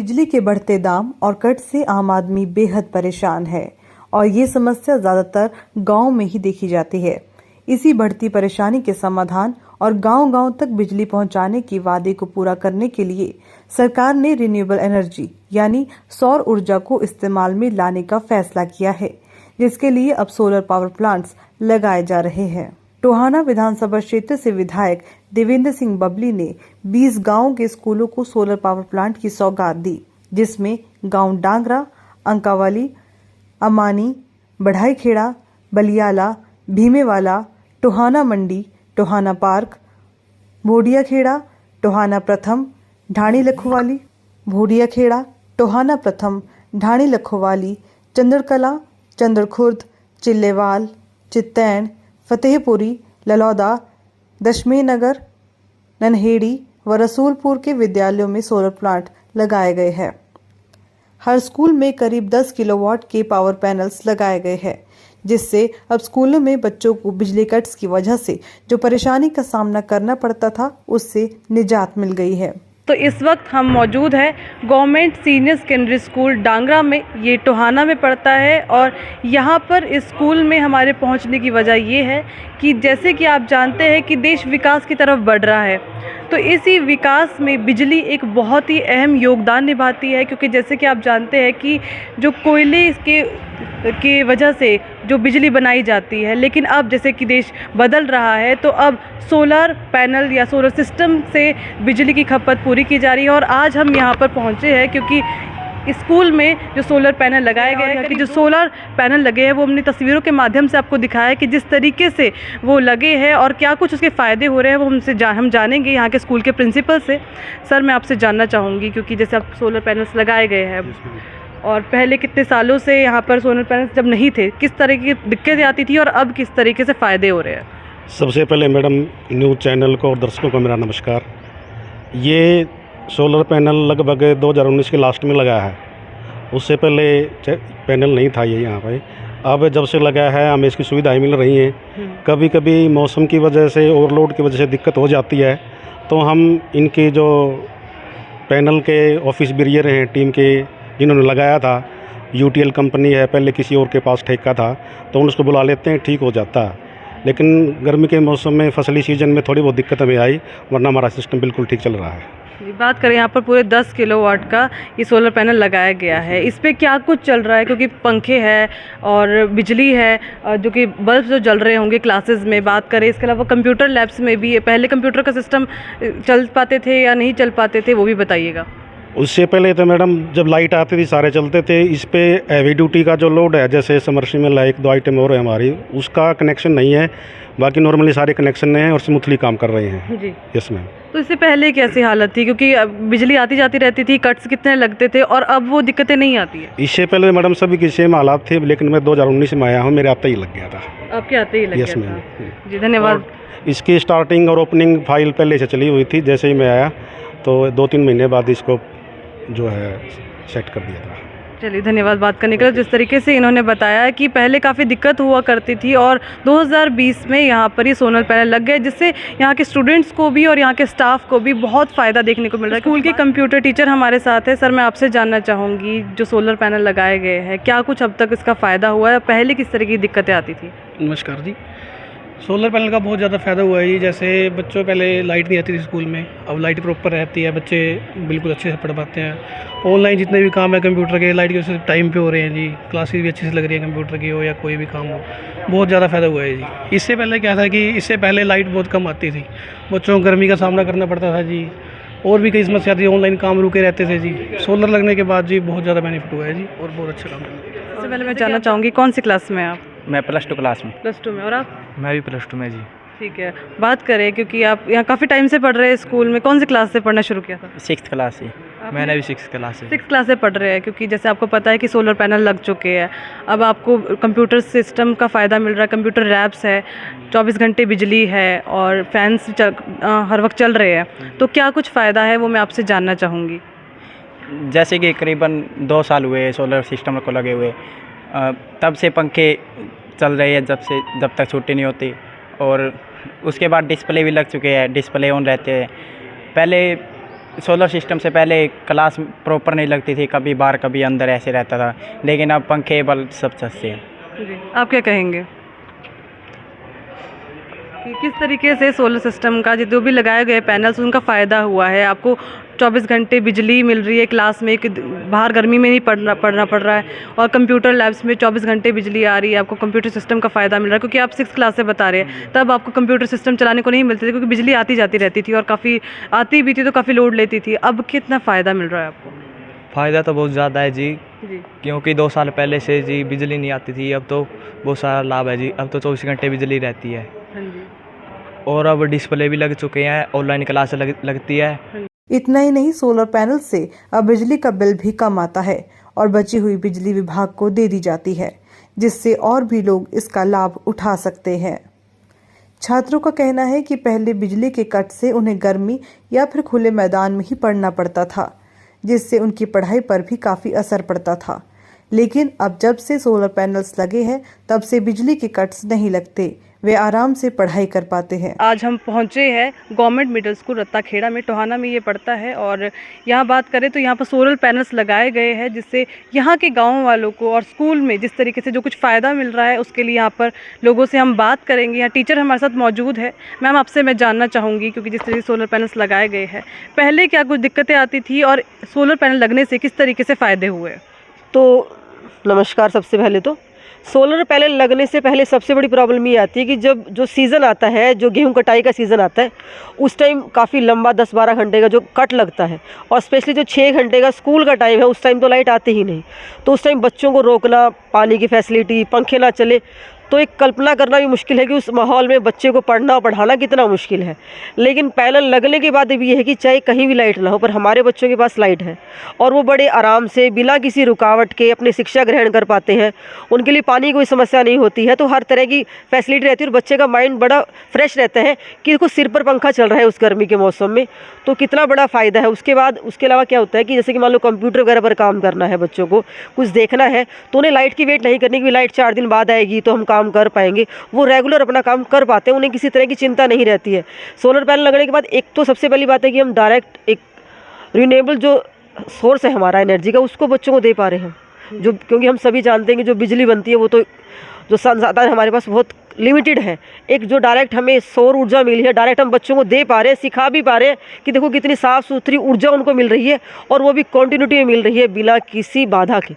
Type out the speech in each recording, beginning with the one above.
बिजली के बढ़ते दाम और कट से आम आदमी बेहद परेशान है और ये समस्या ज्यादातर गांव में ही देखी जाती है। इसी बढ़ती परेशानी के समाधान और गांव-गांव तक बिजली पहुंचाने के वादे को पूरा करने के लिए सरकार ने रिन्यूएबल एनर्जी यानी सौर ऊर्जा को इस्तेमाल में लाने का फैसला किया है, जिसके लिए अब सोलर पावर प्लांट्स लगाए जा रहे हैं। टोहाना विधानसभा क्षेत्र से विधायक देवेंद्र सिंह बबली ने 20 गांवों के स्कूलों को सोलर पावर प्लांट की सौगात दी, जिसमें गांव डांगरा, अंकावाली, अमानी, बढ़ाईखेड़ा, बलियाला, भीमेवाला, टोहाना मंडी, टोहाना पार्क, भोडियाखेड़ा, टोहाना प्रथम, ढाणी लखोवाली, भोडियाखेड़ा, टोहाना प्रथम, ढाणी लखोवाली, चंद्रकला, चंद्रखुर्द, चिल्लेवाल, चित्तैन, फतेहपुरी, ललौदा, दशमें नगर, नन्हेड़ी व रसूलपुर के विद्यालयों में सोलर प्लांट लगाए गए हैं। हर स्कूल में करीब 10 किलोवाट के पावर पैनल्स लगाए गए हैं, जिससे अब स्कूलों में बच्चों को बिजली कट्स की वजह से जो परेशानी का सामना करना पड़ता था, उससे निजात मिल गई है। तो इस वक्त हम मौजूद हैं government senior secondary school Dangra में, ये टोहाना में पड़ता है। और यहाँ पर इस स्कूल में हमारे पहुँचने की वजह ये है कि जैसे कि आप जानते हैं कि देश विकास की तरफ बढ़ रहा है, तो इसी विकास में बिजली एक बहुत ही अहम योगदान निभाती है। क्योंकि जैसे कि आप जानते हैं कि जो कोयले के वजह से जो बिजली बनाई जाती है, लेकिन अब जैसे कि देश बदल रहा है तो अब सोलर पैनल या सोलर सिस्टम से बिजली की खपत पूरी की जा रही है। और आज हम यहाँ पर पहुँचे हैं क्योंकि स्कूल में जो सोलर पैनल लगाए गए हैं, कि जो सोलर पैनल लगे हैं वो हमने तस्वीरों के माध्यम से आपको दिखाया है कि जिस तरीके से वो लगे हैं और क्या कुछ उसके फ़ायदे हो रहे हैं, वो हम जानेंगे यहाँ के स्कूल के प्रिंसिपल से। सर, मैं आपसे जानना चाहूँगी, क्योंकि जैसे आप सोलर पैनल्स लगाए गए हैं और पहले कितने सालों से यहाँ पर सोलर पैनल्स जब नहीं थे, किस तरह की दिक्कतें आती थी और अब किस तरीके से फ़ायदे हो रहे हैं? सबसे पहले मैडम, न्यूज़ चैनल को और दर्शकों को मेरा नमस्कार। ये सोलर पैनल लगभग 2019 के लास्ट में लगा है, उससे पहले पैनल नहीं था ये यहाँ पे। अब जब से लगा है हमें इसकी सुविधाएं मिल रही हैं। कभी कभी मौसम की वजह से, ओवरलोड की वजह से दिक्कत हो जाती है, तो हम इनके जो पैनल के ऑफिस बिरियर हैं टीम के, जिन्होंने लगाया था, यूटीएल कंपनी है, पहले किसी और के पास ठेका था, तो उसको बुला लेते हैं, ठीक हो जाता है। लेकिन गर्मी के मौसम में, फसली सीजन में थोड़ी बहुत दिक्कत हमें आई, वरना हमारा सिस्टम बिल्कुल ठीक चल रहा है। बात करें यहाँ पर पूरे 10 किलोवाट का ये सोलर पैनल लगाया गया है, इस पे क्या कुछ चल रहा है? क्योंकि पंखे हैं और बिजली है, जो कि बल्ब जो जल रहे होंगे क्लासेस में। बात करें इसके अलावा कंप्यूटर लैब्स में भी पहले कंप्यूटर का सिस्टम चल पाते थे या नहीं चल पाते थे, वो भी बताइएगा। उससे पहले तो मैडम जब लाइट आती थी सारे चलते थे। इस पे हैवी ड्यूटी का जो लोड है, जैसे समरसीबल है, 1-2 आइटम और है हमारी, उसका कनेक्शन नहीं है। बाकी नॉर्मली सारे कनेक्शन हैं और स्मूथली काम कर रहे हैं जी। Yes ma'am. तो इससे पहले कैसी हालत थी? क्योंकि बिजली आती जाती रहती थी, कट्स कितने लगते थे और अब वो दिक्कतें नहीं आती है। इससे पहले मैडम सभी की सेम हालात थे, लेकिन मैं 2019 में आया हूँ, मेरे आते ही लग गया था। आपके आते ही लग गया था? मैम जी, धन्यवाद। इसकी स्टार्टिंग और ओपनिंग फाइल पहले से चली हुई थी, जैसे ही मैं आया तो 2-3 महीने बाद इसको जो है सेट कर दिया था। चलिए, धन्यवाद बात करने के लिए। जिस तरीके से इन्होंने बताया कि पहले काफ़ी दिक्कत हुआ करती थी और 2020 में यहाँ पर ये सोलर पैनल लग गए, जिससे यहाँ के स्टूडेंट्स को भी और यहाँ के स्टाफ को भी बहुत फ़ायदा देखने को मिल रहा है। स्कूल के कंप्यूटर टीचर हमारे साथ है। सर, मैं आपसे जानना चाहूँगी, जो सोलर पैनल लगाए गए हैं, क्या कुछ अब तक इसका फ़ायदा हुआ है? पहले किस तरह की दिक्कतें आती थी? नमस्कार जी। सोलर पैनल का बहुत ज़्यादा फ़ायदा हुआ है जी। जैसे बच्चों पहले लाइट नहीं आती थी स्कूल में, अब लाइट प्रॉपर रहती है, बच्चे बिल्कुल अच्छे से पढ़ पाते हैं। ऑनलाइन जितने भी काम है कंप्यूटर के, लाइट की वजह से टाइम पे हो रहे हैं जी। क्लासेस भी अच्छे से लग रही है, कंप्यूटर की हो या कोई भी काम हो, बहुत ज़्यादा फ़ायदा हुआ है जी। इससे पहले क्या था कि इससे पहले लाइट बहुत कम आती थी, बच्चों को गर्मी का सामना करना पड़ता था जी, और भी कई समस्या थी, ऑनलाइन काम रुके रहते थे जी। सोलर लगने के बाद जी बहुत ज़्यादा बेनिफिट हुआ है जी, और बहुत अच्छा काम है। सबसे पहले मैं जानना चाहूँगी, कौन सी क्लास में आप? मैं +2 क्लास में। +2 में। और आप? मैं भी +2 में जी। ठीक है। बात करें, क्योंकि आप यहाँ काफ़ी टाइम से पढ़ रहे हैं स्कूल में, कौन सी क्लास से पढ़ना शुरू किया था? 6th क्लास से। मैंने भी 6th क्लास से। 6th क्लास से पढ़ रहे हैं, क्योंकि जैसे आपको पता है कि सोलर पैनल लग चुके हैं, अब आपको कंप्यूटर सिस्टम का फ़ायदा मिल रहा है। कंप्यूटर लैब्स है, 24 घंटे बिजली है और फैंस हर वक्त चल रहे हैं, तो क्या कुछ फ़ायदा है वो मैं आपसे जानना चाहूँगी। जैसे कि करीबन 2 साल हुए सोलर सिस्टम को लगे हुए, तब से पंखे चल रहे हैं, जब तक छुट्टी नहीं होती। और उसके बाद डिस्प्ले भी लग चुके हैं, डिस्प्ले ऑन रहते हैं। पहले सोलर सिस्टम से पहले क्लास प्रॉपर नहीं लगती थी, कभी बाहर कभी अंदर ऐसे रहता था, लेकिन अब पंखे बल्ब सब सस्ते हैं। जी, आप क्या कहेंगे कि किस तरीके से सोलर सिस्टम का जो भी लगाए गए पैनल्स उनका फ़ायदा हुआ है? आपको 24 घंटे बिजली मिल रही है क्लास में, कि बाहर गर्मी में नहीं पढ़ना पड़ रहा है, और कंप्यूटर लैब्स में 24 घंटे बिजली आ रही है, आपको कंप्यूटर सिस्टम का फ़ायदा मिल रहा है, क्योंकि आप 6th क्लास से बता रहे हैं, तब आपको कंप्यूटर सिस्टम चलाने को नहीं मिलते थे क्योंकि बिजली आती जाती रहती थी और काफ़ी आती भी थी तो काफ़ी लोड लेती थी। अब कितना फ़ायदा मिल रहा है आपको? फ़ायदा तो बहुत ज़्यादा है जी, जी क्योंकि 2 साल पहले से जी बिजली नहीं आती थी, अब तो बहुत सारा लाभ है जी। अब तो 24 घंटे बिजली रहती है, हाँ जी। और अब डिस्प्ले भी लग चुके हैं, ऑनलाइन क्लास लगती है। इतना ही नहीं, सोलर पैनल से अब बिजली का बिल भी कम आता है और बची हुई बिजली विभाग को दे दी जाती है, जिससे और भी लोग इसका लाभ उठा सकते हैं। छात्रों का कहना है कि पहले बिजली के कट से उन्हें गर्मी या फिर खुले मैदान में ही पढ़ना पड़ता था, जिससे उनकी पढ़ाई पर भी काफ़ी असर पड़ता था। लेकिन अब जब से सोलर पैनल्स लगे हैं, तब से बिजली के कट्स नहीं लगते, वे आराम से पढ़ाई कर पाते हैं। आज हम पहुंचे हैं गवर्नमेंट मिडिल स्कूल रत्ताखेड़ा में, टोहाना में ये पड़ता है, और यहाँ बात करें तो यहाँ पर सोलर पैनल्स लगाए गए हैं, जिससे यहाँ के गांव वालों को और स्कूल में जिस तरीके से जो कुछ फ़ायदा मिल रहा है उसके लिए यहाँ पर लोगों से हम बात करेंगे। यहाँ टीचर हमारे साथ मौजूद है। मैम, आपसे मैं जानना चाहूँगी, क्योंकि जिस तरीके से सोलर पैनल्स लगाए गए हैं, पहले क्या कुछ दिक्कतें आती थी और सोलर पैनल लगने से किस तरीके से फ़ायदे हुए? तो नमस्कार। सबसे पहले तो सोलर पैनल लगने से पहले सबसे बड़ी प्रॉब्लम ये आती है कि जब जो सीज़न आता है, जो गेहूं कटाई का सीज़न आता है, उस टाइम काफ़ी लंबा 10-12 घंटे का जो कट लगता है, और स्पेशली जो 6 घंटे का स्कूल का टाइम है, उस टाइम तो लाइट आती ही नहीं। तो उस टाइम बच्चों को रोकना, पानी की फैसिलिटी, पंखे ना चले, तो एक कल्पना करना भी मुश्किल है कि उस माहौल में बच्चे को पढ़ना और पढ़ाना कितना मुश्किल है। लेकिन पैनल लगने के बाद भी ये है कि चाहे कहीं भी लाइट ना हो, पर हमारे बच्चों के पास लाइट है और वो बड़े आराम से बिना किसी रुकावट के अपनी शिक्षा ग्रहण कर पाते हैं। उनके लिए पानी की कोई समस्या नहीं होती है, तो हर तरह की फैसिलिटी रहती है और बच्चे का माइंड बड़ा फ्रेश रहता है कि देखो सिर पर पंखा चल रहा है उस गर्मी के मौसम में, तो कितना बड़ा फ़ायदा है। उसके बाद उसके अलावा क्या होता है कि जैसे कि मान लो कंप्यूटर वगैरह पर काम करना है, बच्चों को कुछ देखना है, तो उन्हें लाइट की वेट नहीं करनी कि लाइट 4 दिन बाद आएगी तो हम काम कर पाएंगे। वो रेगुलर अपना काम कर पाते हैं, उन्हें किसी तरह की चिंता नहीं रहती है। सोलर पैनल लगने के बाद एक तो सबसे पहली बात है कि हम डायरेक्ट एक रिन्यूएबल जो सोर्स है हमारा एनर्जी का, उसको बच्चों को दे पा रहे हैं। जो क्योंकि हम सभी जानते हैं कि जो बिजली बनती है वो तो जो संसाधन हमारे पास बहुत लिमिटेड है। एक जो डायरेक्ट हमें सौर ऊर्जा मिली है, डायरेक्ट हम बच्चों को दे पा रहे हैं, सिखा भी पा रहे हैं कि देखो कितनी साफ़ सुथरी ऊर्जा उनको मिल रही है, और वो भी कंटिन्यूटी में मिल रही है बिना किसी बाधा के,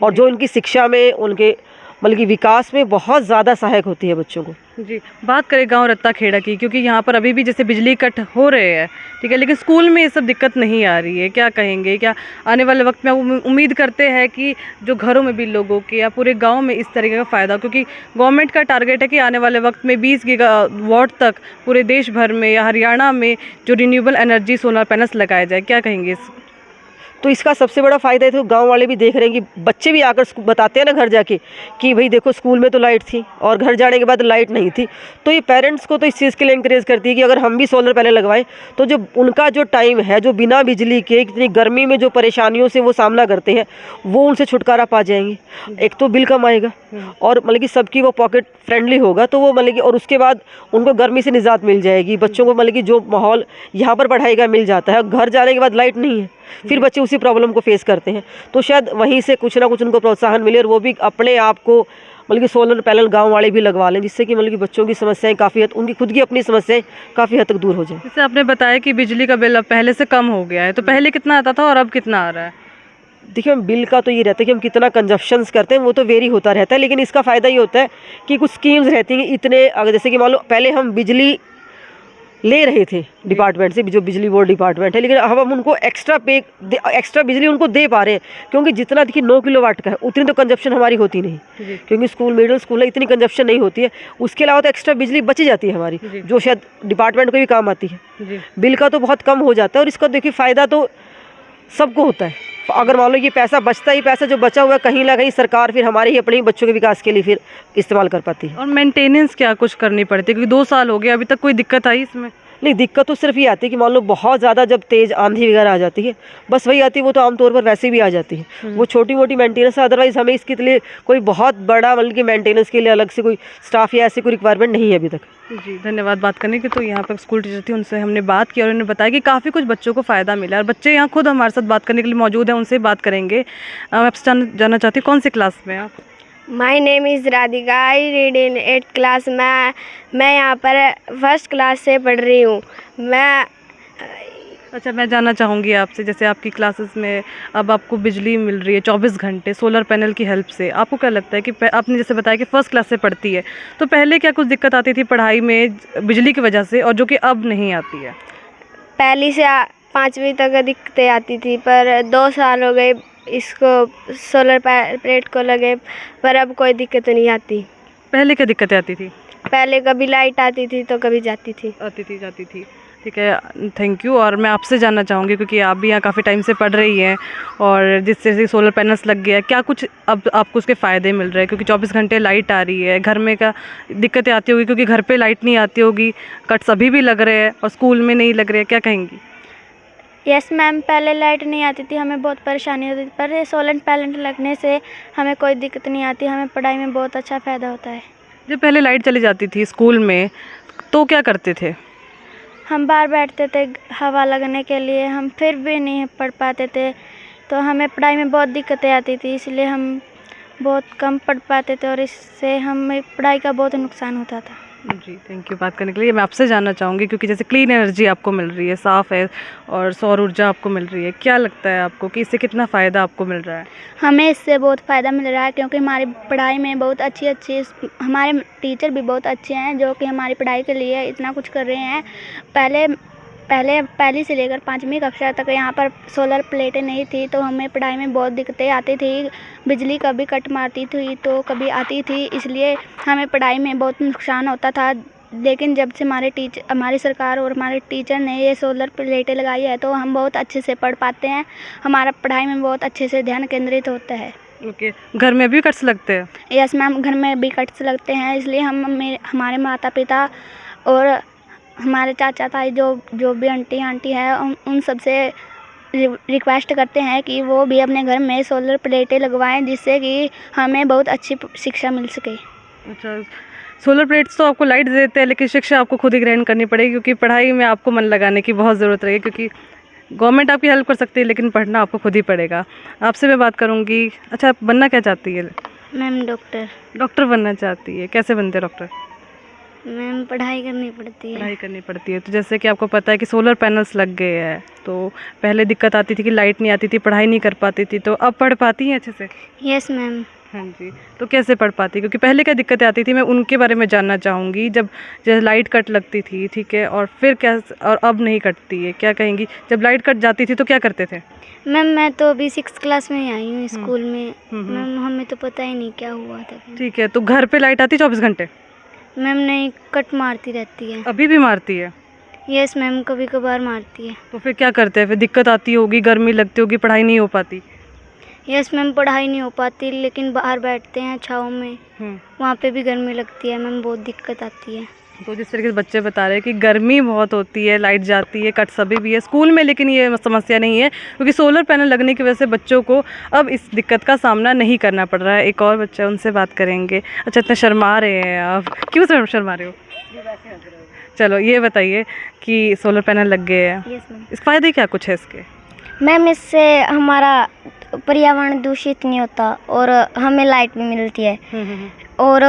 और जो उनकी शिक्षा में, उनके बल्कि विकास में बहुत ज़्यादा सहायक होती है बच्चों को। जी, बात करें गांव रत्ताखेड़ा की, क्योंकि यहाँ पर अभी भी जैसे बिजली कट हो रहे हैं, ठीक है, लेकिन स्कूल में ये सब दिक्कत नहीं आ रही है, क्या कहेंगे? क्या आने वाले वक्त में उम्मीद करते हैं कि जो घरों में भी लोगों के या पूरे गांव में इस तरीके का फ़ायदा, क्योंकि गवर्नमेंट का टारगेट है कि आने वाले वक्त में 20 गीगावाट तक पूरे देश भर में या हरियाणा में जो रिन्यूएबल एनर्जी सोलर पैनल्स लगाए जाए, क्या कहेंगे इस? तो इसका सबसे बड़ा फ़ायदा है, तो गांव वाले भी देख रहे हैं कि बच्चे भी आकर बताते हैं ना घर जाके कि भाई देखो स्कूल में तो लाइट थी और घर जाने के बाद लाइट नहीं थी। तो ये पेरेंट्स को तो इस चीज़ के लिए इंकरेज करती है कि अगर हम भी सोलर पैनल लगवाएं तो जो उनका जो टाइम है, जो बिना बिजली के इतनी गर्मी में जो परेशानियों से वो सामना करते हैं, वो उनसे छुटकारा पा जाएंगे। एक तो बिल कम आएगा और मतलब कि सबकी वो पॉकेट फ्रेंडली होगा, तो वो मतलब कि, और उसके बाद उनको गर्मी से निजात मिल जाएगी। बच्चों को मतलब कि जो माहौल यहाँ पर पढ़ाई का मिल जाता है, घर जाने के बाद लाइट नहीं है, फिर बच्चे उसी प्रॉब्लम को फेस करते हैं। तो शायद वहीं से कुछ ना कुछ उनको प्रोत्साहन मिले और वो भी अपने आप को मतलब कि सोलर पैनल गांव वाले भी लगवा लें, जिससे कि मतलब कि बच्चों की समस्याएं काफ़ी हद, उनकी खुद की अपनी समस्याएं काफ़ी हद तक दूर हो जाए। जैसे आपने बताया कि बिजली का बिल अब पहले से कम हो गया है, तो पहले कितना आता था और अब कितना आ रहा है? देखिए, हम बिल का तो ये रहता है कि हम कितना कंजप्शंस करते हैं, वो तो वेरी होता रहता है, लेकिन इसका फ़ायदा ये होता है कि कुछ स्कीम्स रहती हैं इतने, अगर जैसे कि मान लो पहले हम बिजली ले रहे थे डिपार्टमेंट से, जो बिजली बोर्ड डिपार्टमेंट है, लेकिन अब हम उनको एक्स्ट्रा बिजली उनको दे पा रहे हैं, क्योंकि जितना देखिए 9 किलोवाट का है उतनी तो कंजप्शन हमारी होती नहीं, क्योंकि स्कूल मिडिल स्कूल है, इतनी कंजप्शन नहीं होती है। उसके अलावा तो एक्स्ट्रा बिजली बची जाती है हमारी, जो शायद डिपार्टमेंट को भी काम आती है। बिल का तो बहुत कम हो जाता है, और इसका देखिए फ़ायदा तो सबको होता है। अगर मान लो ये पैसा बचता ही, पैसा जो बचा हुआ है कहीं ना कहीं सरकार फिर हमारे ही अपने बच्चों के विकास के लिए फिर इस्तेमाल कर पाती है। और मेंटेनेंस क्या कुछ करनी पड़ती है, क्योंकि 2 साल हो गए, अभी तक कोई दिक्कत आई इसमें? नहीं, दिक्कत तो सिर्फ ये आती है कि मान लो बहुत ज़्यादा जब तेज़ आंधी वगैरह आ जाती है, बस वही आती है। वो तो आमतौर पर वैसे भी आ जाती है, वो छोटी मोटी मेंटेनेंस है। अदरवाइज़ हमें इसके लिए कोई बहुत बड़ा मतलब कि मेंटेनेंस के लिए अलग से कोई स्टाफ या ऐसी कोई रिक्वायरमेंट नहीं है अभी तक। जी, धन्यवाद बात करने की। तो यहाँ पर स्कूल टीचर थी, उनसे हमने बात की और उन्होंने बताया कि काफ़ी कुछ बच्चों को फ़ायदा मिला है और बच्चे यहाँ खुद हमारे साथ बात करने के लिए मौजूद हैं, उनसे बात करेंगे। मैं आपसे जानना चाहती हूँ, कौन सी क्लास में आप? My name is Radhika, I read in 8th class. मैं यहाँ पर फर्स्ट क्लास से पढ़ रही हूँ। अच्छा, मैं जानना चाहूँगी आपसे, जैसे आपकी क्लासेस में अब आपको बिजली मिल रही है 24 घंटे सोलर पैनल की हेल्प से, आपको क्या लगता है कि आपने जैसे बताया कि फर्स्ट क्लास से पढ़ती है, तो पहले क्या कुछ दिक्कत आती थी पढ़ाई में बिजली की वजह से, और जो कि अब नहीं आती है? पहली से 5वीं तक दिक्कतें आती थी, पर 2 साल हो गए इसको सोलर प्लेट को लगे, पर अब कोई दिक्कत नहीं आती। पहले क्या दिक्कतें आती थी? पहले कभी लाइट आती थी तो कभी जाती थी। जाती थी। ठीक है, थैंक यू। और मैं आपसे जानना चाहूँगी, क्योंकि आप भी यहाँ काफ़ी टाइम से पढ़ रही हैं और जिससे से सोलर पैनल्स लग गया है, क्या कुछ अब आपको उसके फ़ायदे मिल रहे हैं? क्योंकि 24 घंटे लाइट आ रही है, घर में क्या दिक्कतें आती होगी, क्योंकि घर पे लाइट नहीं आती होगी, कट्स अभी भी लग रहे हैं और स्कूल में नहीं लग रहे हैं, क्या कहेंगी? यस मैम, पहले लाइट नहीं आती थी, हमें बहुत परेशानी होती थी, पर ये सोलर पैनल लगने से हमें कोई दिक्कत नहीं आती, हमें पढ़ाई में बहुत अच्छा फ़ायदा होता है। जब पहले लाइट चली जाती थी स्कूल में तो क्या करते थे? हम बाहर बैठते थे हवा लगने के लिए, हम फिर भी नहीं पढ़ पाते थे, तो हमें पढ़ाई में बहुत दिक्कतें आती थी, इसलिए हम बहुत कम पढ़ पाते थे और इससे हमें पढ़ाई का बहुत नुकसान होता था। जी, थैंक यू बात करने के लिए। मैं आपसे जानना चाहूँगी, क्योंकि जैसे क्लीन एनर्जी आपको मिल रही है, साफ़ है, और सौर ऊर्जा आपको मिल रही है, क्या लगता है आपको कि इससे कितना फ़ायदा आपको मिल रहा है? हमें इससे बहुत फ़ायदा मिल रहा है, क्योंकि हमारी पढ़ाई में बहुत अच्छी हमारे टीचर भी बहुत अच्छे हैं, जो कि हमारी पढ़ाई के लिए इतना कुछ कर रहे हैं। पहली से लेकर 5वीं कक्षा तक यहाँ पर सोलर प्लेटें नहीं थी, तो हमें पढ़ाई में बहुत दिक्कतें आती थी, बिजली कभी कट मारती थी तो कभी आती थी, इसलिए हमें पढ़ाई में बहुत नुकसान होता था। लेकिन जब से हमारी सरकार और हमारे टीचर ने ये सोलर प्लेटें लगाई है, तो हम बहुत अच्छे से पढ़ पाते हैं, हमारा पढ़ाई में बहुत अच्छे से ध्यान केंद्रित होता है। ओके, घर में भी कट्स लगते हैं? यस मैम, घर में भी कट्स लगते हैं, इसलिए हमारे माता पिता और हमारे चाचा ताई जो भी आंटी है, उन सबसे रिक्वेस्ट करते हैं कि वो भी अपने घर में सोलर प्लेटें लगवाएं, जिससे कि हमें बहुत अच्छी शिक्षा मिल सके। अच्छा, सोलर प्लेट्स तो आपको लाइट देते हैं, लेकिन शिक्षा आपको खुद ही ग्रहण करनी पड़ेगी, क्योंकि पढ़ाई में आपको मन लगाने की बहुत ज़रूरत रहेगी, क्योंकि गवर्नमेंट आपकी हेल्प कर सकती है, लेकिन पढ़ना आपको खुद ही पड़ेगा। आपसे मैं बात करूँगी, अच्छा आप बनना क्या चाहती है? मैम डॉक्टर बनना चाहती है। कैसे बनते हैं डॉक्टर? मैम पढ़ाई करनी पड़ती है। तो जैसे कि आपको पता है कि सोलर पैनल्स लग गए हैं, तो पहले दिक्कत आती थी कि लाइट नहीं आती थी, पढ़ाई नहीं कर पाती थी, तो अब पढ़ पाती हैं अच्छे से? Yes ma'am. हाँ जी, तो कैसे पढ़ पाती? क्योंकि पहले क्या दिक्कतें आती थी, मैं उनके बारे में जानना चाहूँगी। जब जैसे लाइट कट लगती थी, ठीक है, और फिर क्या, और अब नहीं कटती है, क्या कहेंगी? जब लाइट कट जाती थी तो क्या करते थे? मैम मैं तो अभी 6th क्लास में आई हूँ स्कूल में। मैम हमें तो पता ही नहीं क्या हुआ था। ठीक है, तो घर पे लाइट आती 24 घंटे? मैम नहीं, कट मारती रहती है। अभी भी मारती है? यस मैम, कभी कभार मारती है। तो फिर क्या करते हैं? फिर दिक्कत आती होगी, गर्मी लगती होगी, पढ़ाई नहीं हो पाती? यस मैम, पढ़ाई नहीं हो पाती, लेकिन बाहर बैठते हैं छाँव में, वहाँ पे भी गर्मी लगती है मैम, बहुत दिक्कत आती है। तो जिस तरीके से बच्चे बता रहे हैं कि गर्मी बहुत होती है, लाइट जाती है, कट सभी भी है स्कूल में, लेकिन ये समस्या नहीं है, क्योंकि सोलर पैनल लगने की वजह से बच्चों को अब इस दिक्कत का सामना नहीं करना पड़ रहा है। एक और बच्चा, उनसे बात करेंगे। अच्छा, इतना शर्मा रहे हैं आप, क्यों शर्मा रहे हो? चलो ये बताइए कि सोलर पैनल लग गए हैं, यस मैम। इस फ़ायदे क्या कुछ है इसके? मैम इससे हमारा पर्यावरण दूषित नहीं होता और हमें लाइट भी मिलती है, और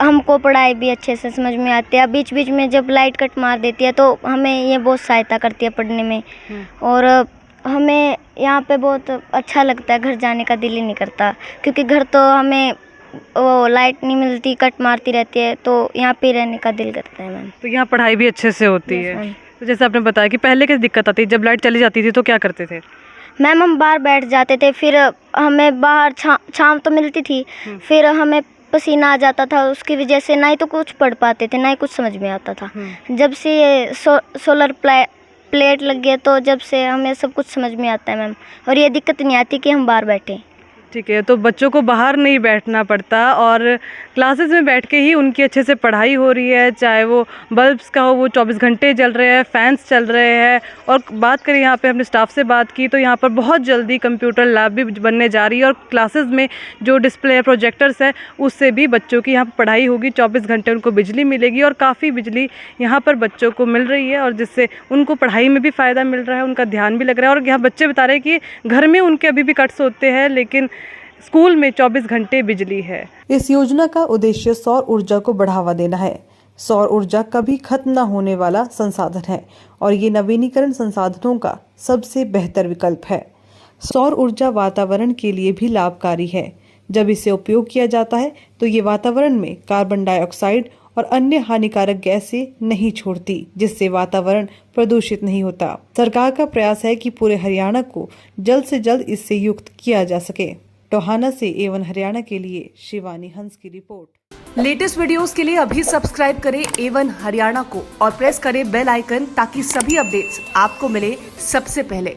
हमको पढ़ाई भी अच्छे से समझ में आती है। बीच बीच में जब लाइट कट मार देती है तो हमें ये बहुत सहायता करती है पढ़ने में, और हमें यहाँ पे बहुत अच्छा लगता है, घर जाने का दिल ही नहीं करता, क्योंकि घर तो हमें वो लाइट नहीं मिलती, कट मारती रहती है, तो यहाँ पे रहने का दिल करता है मैम। तो यहाँ पढ़ाई भी अच्छे से होती है। तो जैसे आपने बताया कि पहले कैसे दिक्कत आती, जब लाइट चली जाती थी तो क्या करते थे? मैम हम बाहर बैठ जाते थे, फिर हमें बाहर छाँव तो मिलती थी, फिर हमें पसीना आ जाता था, उसकी वजह से ना ही तो कुछ पढ़ पाते थे, ना ही कुछ समझ में आता था। जब से ये सोलर प्लेट लग गया, तो जब से हमें सब कुछ समझ में आता है मैम, और ये दिक्कत नहीं आती कि हम बाहर बैठे। ठीक है, तो बच्चों को बाहर नहीं बैठना पड़ता और क्लासेस में बैठ के ही उनकी अच्छे से पढ़ाई हो रही है, चाहे वो बल्ब्स का हो वो 24 घंटे चल रहे हैं, फैंस चल रहे हैं। और बात करें यहाँ पे, हमने स्टाफ से बात की तो यहाँ पर बहुत जल्दी कंप्यूटर लैब भी बनने जा रही है और क्लासेस में जो डिस्प्ले प्रोजेक्टर्स है उससे भी बच्चों की यहाँ पर पढ़ाई होगी। 24 घंटे उनको बिजली मिलेगी और काफ़ी बिजली यहाँ पर बच्चों को मिल रही है और जिससे उनको पढ़ाई में भी फ़ायदा मिल रहा है, उनका ध्यान भी लग रहा है। और यहाँ बच्चे बता रहे हैं कि घर में उनके अभी भी कट्स होते हैं लेकिन स्कूल में 24 घंटे बिजली है। इस योजना का उद्देश्य सौर ऊर्जा को बढ़ावा देना है। सौर ऊर्जा कभी खत्म न होने वाला संसाधन है और ये नवीनीकरण संसाधनों का सबसे बेहतर विकल्प है। सौर ऊर्जा वातावरण के लिए भी लाभकारी है। जब इसे उपयोग किया जाता है तो ये वातावरण में कार्बन डाइऑक्साइड और अन्य हानिकारक गैसें नहीं छोड़ती, जिससे वातावरण प्रदूषित नहीं होता। सरकार का प्रयास है कि पूरे हरियाणा को जल्द से जल्द इससे युक्त किया जा सके। टोहाना से A1 हरियाणा के लिए शिवानी हंस की रिपोर्ट। लेटेस्ट वीडियोस के लिए अभी सब्सक्राइब करें A1 हरियाणा को और प्रेस करें बेल आइकन ताकि सभी अपडेट्स आपको मिले सबसे पहले।